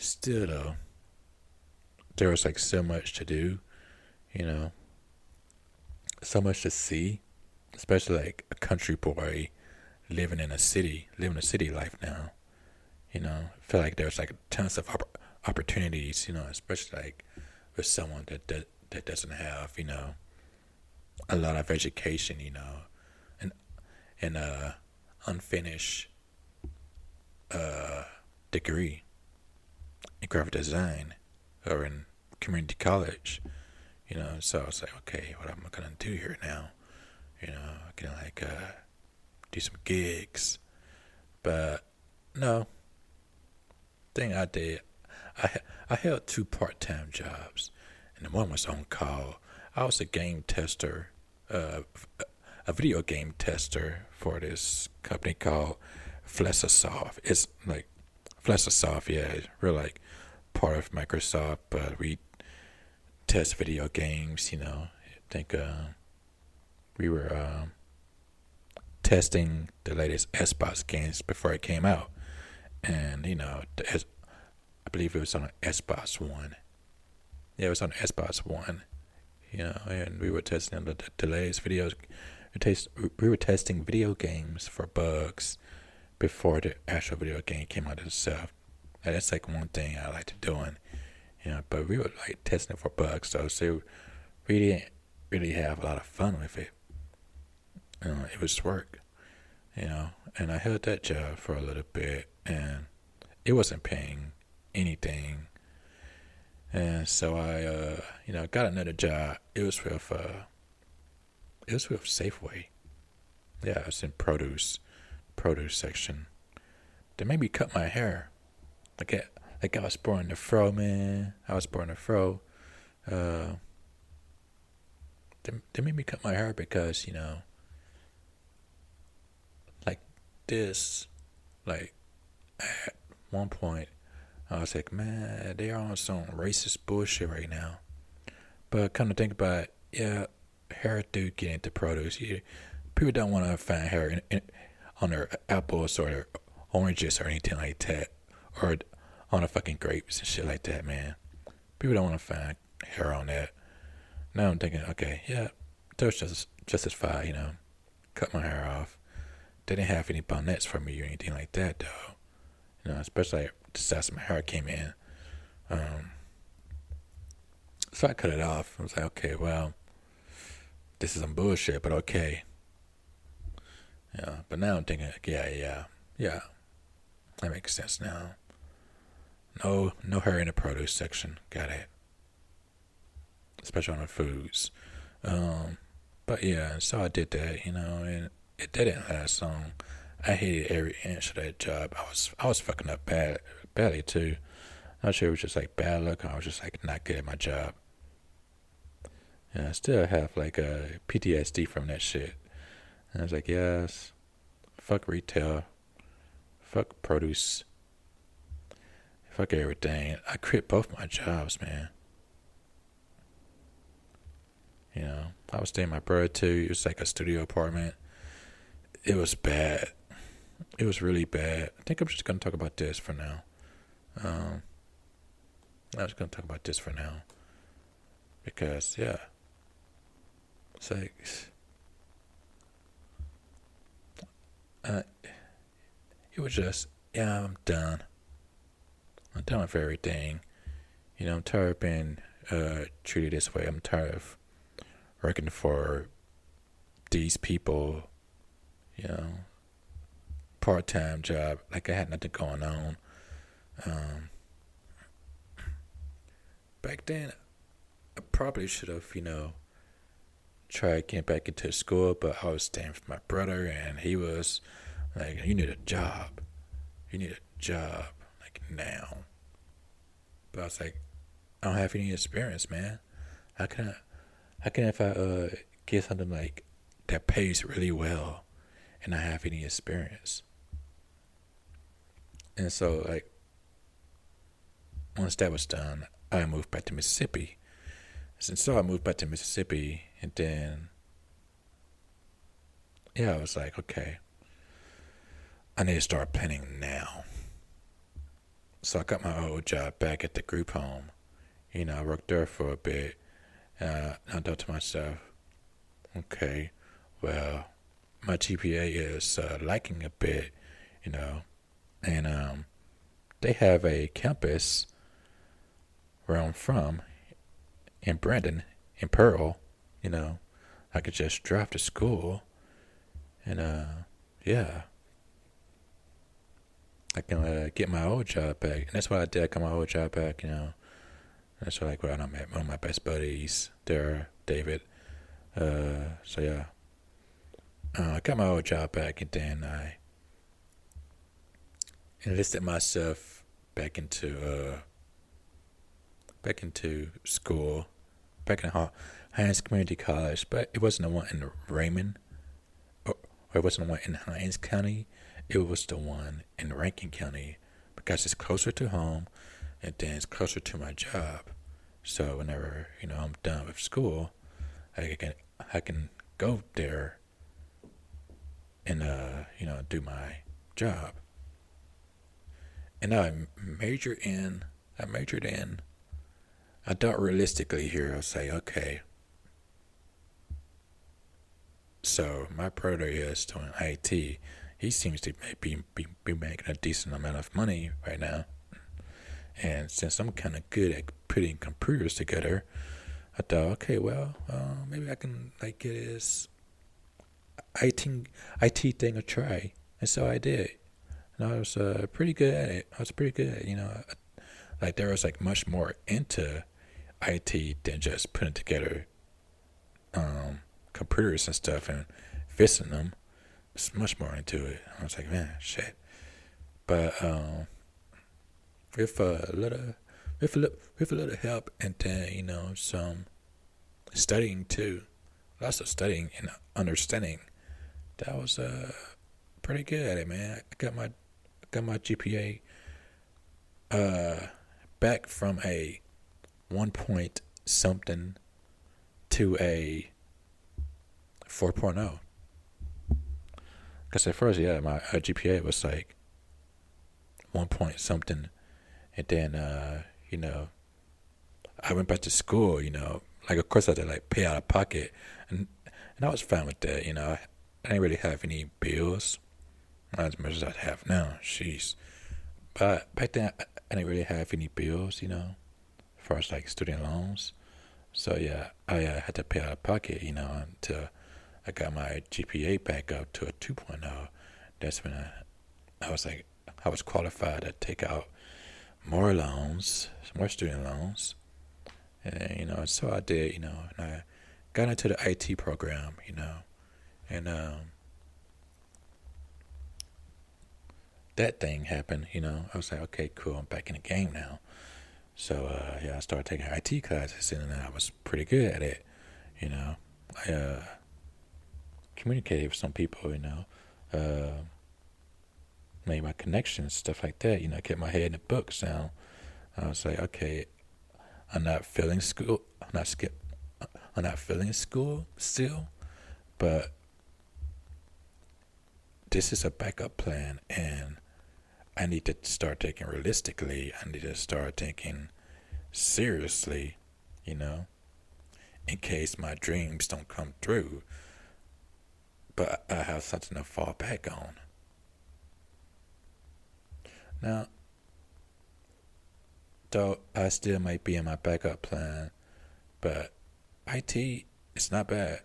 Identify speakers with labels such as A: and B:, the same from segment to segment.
A: Still though, there was like so much to do, you know, so much to see, especially like a country boy living a city life now. I feel like there's like tons of opportunities, especially like with someone that doesn't have, a lot of education, and and unfinished uh degree in graphic design or in community college. So I was like, okay, what am I gonna do here now? I can like do some gigs, but no, thing I did, I I held two part-time jobs, and the one was on call. I was a game tester, uh, a video game tester for this company called Flessasoft. It's like Flessasoft, yeah, we're like part of Microsoft, but we test video games. I think we were testing the latest Xbox games before it came out, and I believe it was on Xbox One. Yeah, it was on Xbox One. And we were testing the latest videos. We were testing video games for bugs before the actual video game came out itself. And that's like one thing I like to doing. But we were like testing it for bugs, though, so we didn't really have a lot of fun with it. It was work. And I held that job for a little bit, and it wasn't paying anything. And so I, got another job. It was with Safeway. Yeah, it was in produce section. They made me cut my hair. Like I was born the fro, man. I was born the fro. Uh, they made me cut my hair because like this, like at one point, I was like, man, they are on some racist bullshit right now. But come to think about it, yeah, hair do get into produce. People don't want to find hair on their apples or their oranges or anything like that, or on the fucking grapes and shit like that, man. People don't want to find hair on that. Now I'm thinking, okay, yeah, that was just as fine, cut my hair off. They didn't have any bonnets for me or anything like that, though. Especially like, the size of my hair came in. Um, so I cut it off. I was like, okay, well, this is some bullshit, but okay. But now I'm thinking, yeah, that makes sense now. No hair in the produce section. Got it. Especially on the foods. But yeah, so I did that, and it didn't last long. I hated every inch of that job. I was fucking up badly too. Not sure it was just like bad luck. I was just like not good at my job. And I still have like a PTSD from that shit. And I was like, yes, fuck retail, fuck produce, fuck everything. I quit both my jobs, man. I was staying with my brother too. It was like a studio apartment. It was bad. It was really bad. I think I'm just gonna talk about this for now. Um, I'm just gonna talk about this for now because yeah, it's like uh, it was just yeah. I'm done. I'm done with everything. I'm tired of being treated this way. I'm tired of working for these people. You know, part time job. Like I had nothing going on. Um, Back then, I probably should have, tried getting back into school, but I was staying with my brother, and he was like, "You need a job. You need a job, like now." But I was like, "I don't have any experience, man. How can I? How can if I get something like that pays really well, and I have any experience?" And so, like, once that was done, I moved back to Mississippi. And so I moved back to Mississippi, and then yeah, I was like, okay, I need to start planning now. So I got my old job back at the group home. I worked there for a bit. I thought to myself, okay, well, my GPA is lacking a bit, you know, and they have a campus where I'm from in Brandon, in Pearl. You know, I could just drive to school, and yeah, I can get my old job back, and that's what I did. I got my old job back. That's like where I met one of my best buddies there, David. So yeah, I got my old job back, and then I enlisted myself back into school, back in Hines Community College, but it wasn't the one in Raymond, or it wasn't the one in Hines County. It was the one in Rankin County because it's closer to home, and then it's closer to my job. So whenever I'm done with school, I can go there and do my job. And I majored in. I thought realistically here. I'll say, okay, so my brother is doing IT. He seems to be making a decent amount of money right now. And since I'm kind of good at putting computers together, I thought, okay, well, maybe I can get his IT thing a try. And so I did. And I was pretty good at it. I was pretty good. Like there was much more into IT than just putting together computers and stuff and fixing them. It's much more into it. I was like, man, shit. But with a little with a little help and then some studying too, lots of studying and understanding, that was pretty good at it, man. I got my GPA back from a 1 point something to a 4.0. Because at first, yeah, my GPA was 1 point something, and then I went back to school. Of course I had to pay out of pocket, and I was fine with that. I didn't really have any bills, not as much as I have now. Jeez, but back then I didn't really have any bills. As far as student loans. So yeah, I had to pay out of pocket. Until I got my GPA back up to a 2.0. That's when I was qualified to take out more loans, more student loans. And, so I did, and I got into the IT program, and that thing happened, I was like, okay, cool, I'm back in the game now. So, yeah, I started taking IT classes, and I was pretty good at it, I communicated with some people, made my connections, stuff like that, kept my head in the books now. I was like, okay, I'm not feeling school. I'm not feeling school still, but this is a backup plan, and I need to start thinking realistically. I need to start thinking seriously, in case my dreams don't come through. But I have something to fall back on. Now, though I still might be in my backup plan, but IT it's not bad,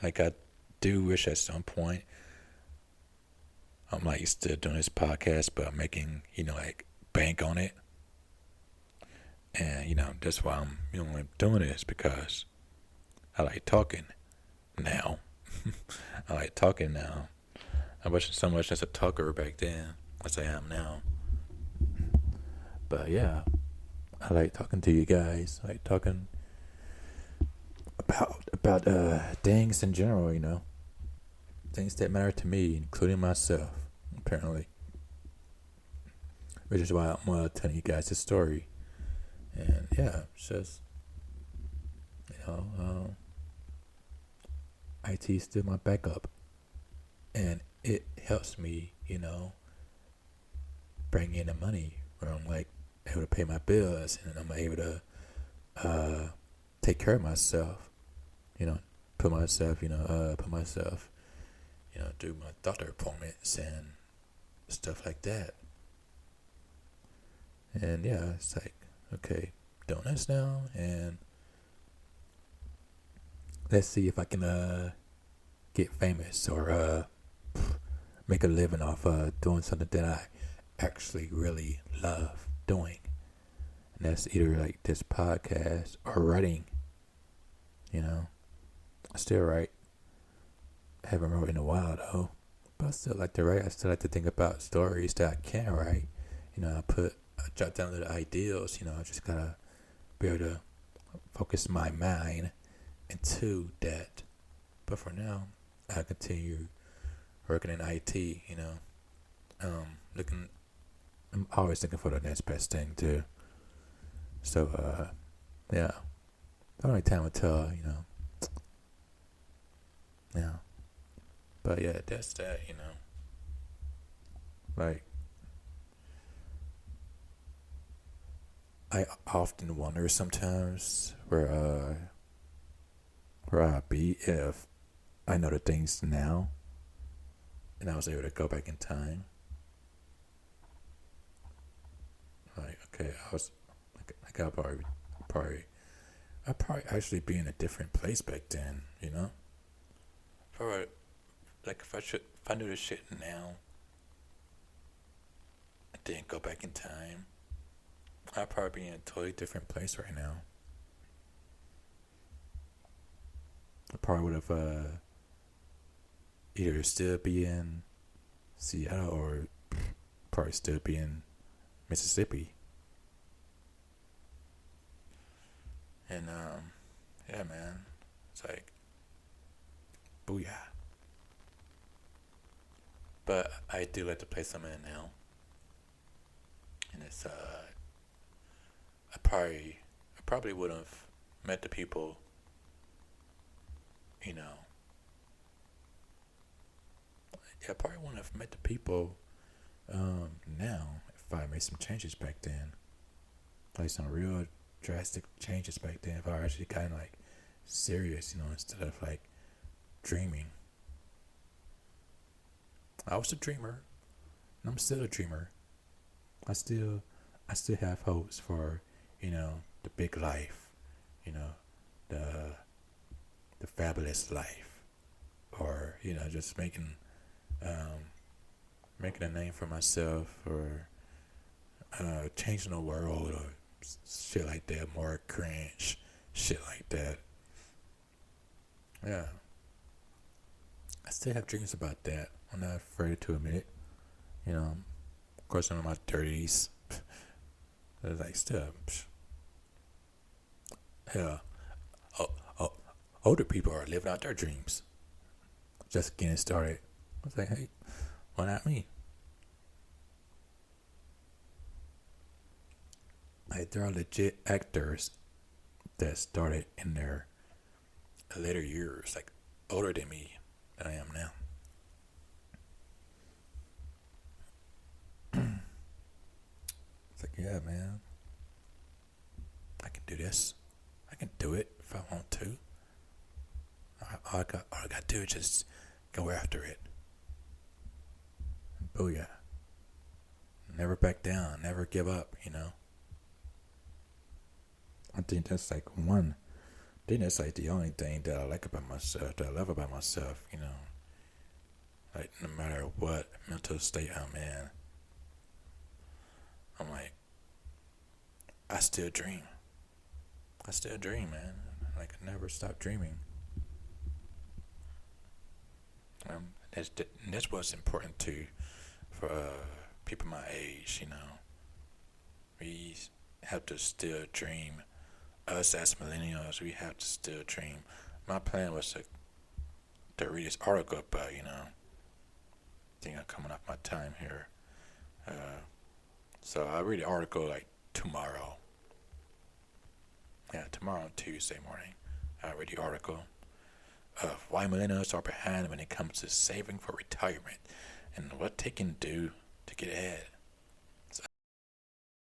A: I do wish at some point I'm still doing this podcast, but I'm making bank on it, and that's why I'm doing this because I like talking now. I like talking now. I wasn't so much as a talker back then as I am now. But yeah, I like talking to you guys. I like talking about things in general, things that matter to me, including myself, apparently. Which is why I'm telling you guys this story. And yeah, it's just IT is still my backup, and it helps me, bring in the money, where I'm like able to pay my bills and I'm able to take care of myself. You know, put myself, do my doctor appointments and stuff like that. And yeah, it's like, okay, doing this now, and let's see if I can get famous or make a living off doing something that I actually really love doing. And that's either like this podcast or writing. You know, I still write. I haven't wrote in a while though, but I still like to write. I still like to think about stories that I can write. I jot down little ideals. I just gotta be able to focus my mind into that. But for now, I continue working in IT. Looking. I'm always looking for the next best thing too. So yeah. The only time will tell. Yeah. But yeah, that's that. Like, I often wonder sometimes where I'd be if I know the things now and I was able to go back in time. Like, okay, I was like probably I'd probably actually be in a different place back then. Probably, like, if I knew this shit now and didn't go back in time, I'd probably be in a totally different place right now. I probably would have either still be in Seattle or probably still be in Mississippi. And yeah, man, it's like, booyah. But I do like the place I'm in now, and it's I probably would have met the people, you know. Yeah, I probably wouldn't have met the people now if I made some changes back then, like some real drastic changes back then. If I actually kind of like serious, instead of like dreaming. I was a dreamer, and I'm still a dreamer. I still, I still have hopes for, the big life, you know, the the fabulous life, or just um, making a name for myself, or changing the world, or shit like that. More cringe, shit like that. Yeah, I still have dreams about that. I'm not afraid to admit it. Of course, I'm in my 30s. It's like, still, hell, oh, oh, older people are living out their dreams. Just getting started. I was like, hey, why not me? Like, there are legit actors that started in their later years, like older than me, than I am now. It's like, yeah, man, I can do this. I can do it if I want to. All I got to do is just go after it. Booyah. Never back down. Never give up. I think that's like one. I think that's like the only thing that I like about myself, that I love about myself. Like, no matter what mental state I'm in, I'm like, I still dream. I still dream, man. Like, I never stop dreaming. That's what's important too for people my age. We have to still dream. Us as millennials, we have to still dream. My plan was to read this article, but I think I'm coming off my time here. So I'll read the article like tomorrow. Yeah, tomorrow on Tuesday morning. I'll read the article of why millennials are behind when it comes to saving for retirement and what they can do to get ahead.